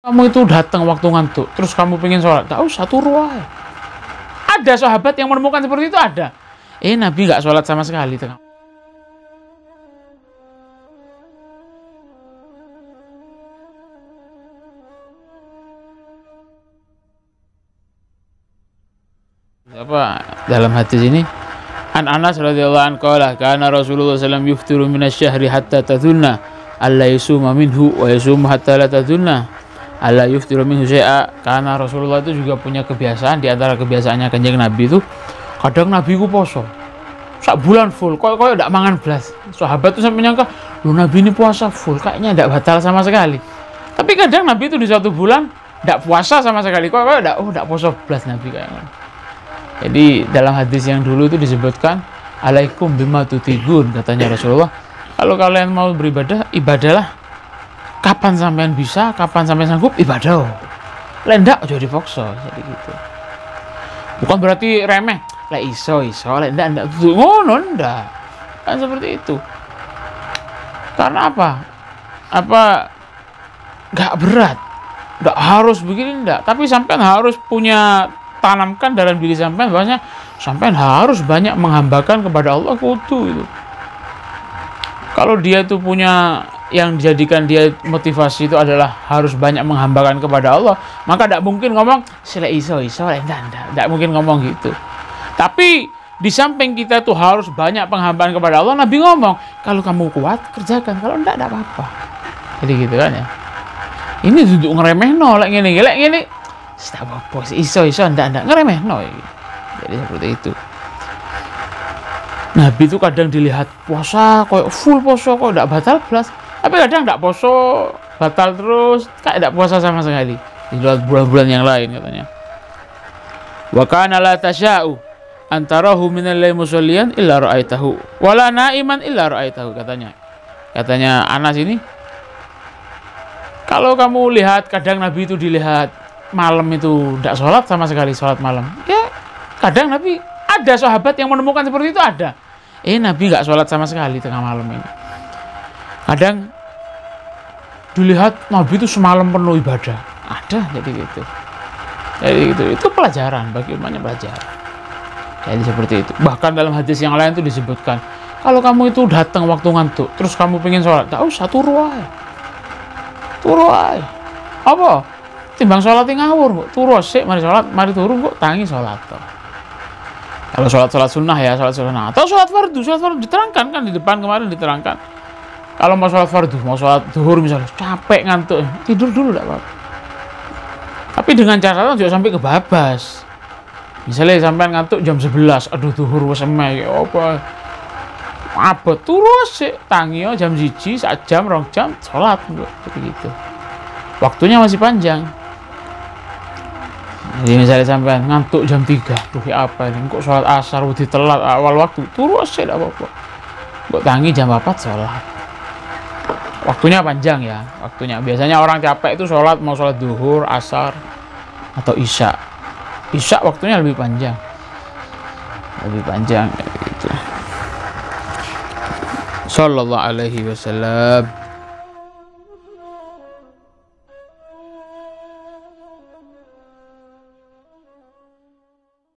Kamu itu datang waktu ngantuk, terus kamu pengen sholat, tak usah turu aja. Ada sahabat yang menemukan seperti itu, ada. Nabi nggak sholat sama sekali. Apa dalam hadis ini? An Anas radhiyallahu anhu qala kana Rasulullah sallallahu alaihi wasallam yuftiru minasyahri hatta tadhunna alla yusuma minhu wa yasumu hatta la tadhunna alla yuftiru minhu syai'a. Karena Rasulullah itu juga punya kebiasaan, di antara kebiasaannya Kanjeng Nabi itu kadang Nabi ku poso sak bulan full, kok ndak mangan blas. Sahabat tuh sampai nyangka, "Loh, Nabi ini puasa full, kayaknya ndak batal sama sekali." Tapi kadang Nabi itu di satu bulan ndak puasa sama sekali, kok ndak puasa blas Nabi kayaknya. Jadi dalam hadis yang dulu itu disebutkan, "Alaikum bima tutigun," katanya Rasulullah. Kalau kalian mau beribadah, ibadahlah kapan sampean bisa, kapan sampean sanggup, ibadah. Lendak aja dipaksa, jadi gitu. Bukan berarti remeh, lah iso, lendak ngono ndak. Kan seperti itu. Karena apa? Gak berat. Ndak harus begini ndak, tapi sampean harus punya tanamkan dalam diri sampean bahwasanya sampean harus banyak menghambakan kepada Allah kudu itu. Kalau dia itu punya yang dijadikan dia motivasi itu adalah harus banyak menghambakan kepada Allah, maka tidak mungkin ngomong sila iso tidak mungkin ngomong gitu. Tapi di samping kita tuh harus banyak penghambaan kepada Allah, Nabi ngomong kalau kamu kuat kerjakan, kalau tidak apa-apa. Jadi gitu kan ya. Ini duduk ngeremehno lek ngene tak apa-apa, iso ndak ngeremehno. Jadi seperti itu. Nabi itu kadang dilihat puasa koyo full poso kok ndak batal belas, tapi kadang ndak poso batal terus, kayak ndak puasa sama sekali di luar bulan-bulan yang lain katanya. Wa kana la tasya'u antarahu minal lail musallian illa ra'aitahu wala na'iman illa ra'aitahu, katanya Anas ini, kalau kamu lihat kadang Nabi itu dilihat malam itu ndak sholat sama sekali, sholat malam ya. Kadang Nabi, ada sahabat yang menemukan seperti itu, ada. Nabi nggak sholat sama sekali tengah malam ini. Kadang dilihat Nabi itu semalam penuh ibadah, ada. Jadi gitu. Itu pelajaran bagi umatnya, pelajaran. Jadi seperti itu. Bahkan dalam hadis yang lain itu disebutkan, kalau kamu itu datang waktu ngantuk, terus kamu pengen sholat, tak usah turu aja. Apa? Timbang sholat ngawur, turu sik, mari sholat, mari turu kok tangi sholat toh. Kalau sholat sunnah ya, sholat sunnah. Atau sholat fardu diterangkan kan di depan kemarin diterangkan. Kalau mau sholat fardu, mau sholat zuhur misalnya, capek ngantuk, tidur dulu tidak apa-apa. Tapi dengan catatan jangan sampai kebabas. Misalnya sampai ngantuk jam 11, aduh zuhur wis emeh apa turu sik, tangi jam 1, 1 jam, 2 jam sholat begitu. Waktunya masih panjang. Jadi misalnya sampai ngantuk jam 3, tuh ya apa ini, kok sholat asar udah telat awal waktu, turu aja tidak apa-apa. Kok tangi jam 4 sholat. Waktunya panjang ya, waktunya. Biasanya orang capek itu sholat, mau sholat duhur, asar, atau isya. Isya waktunya lebih panjang. Gitu. Sallallahu alaihi wasallam.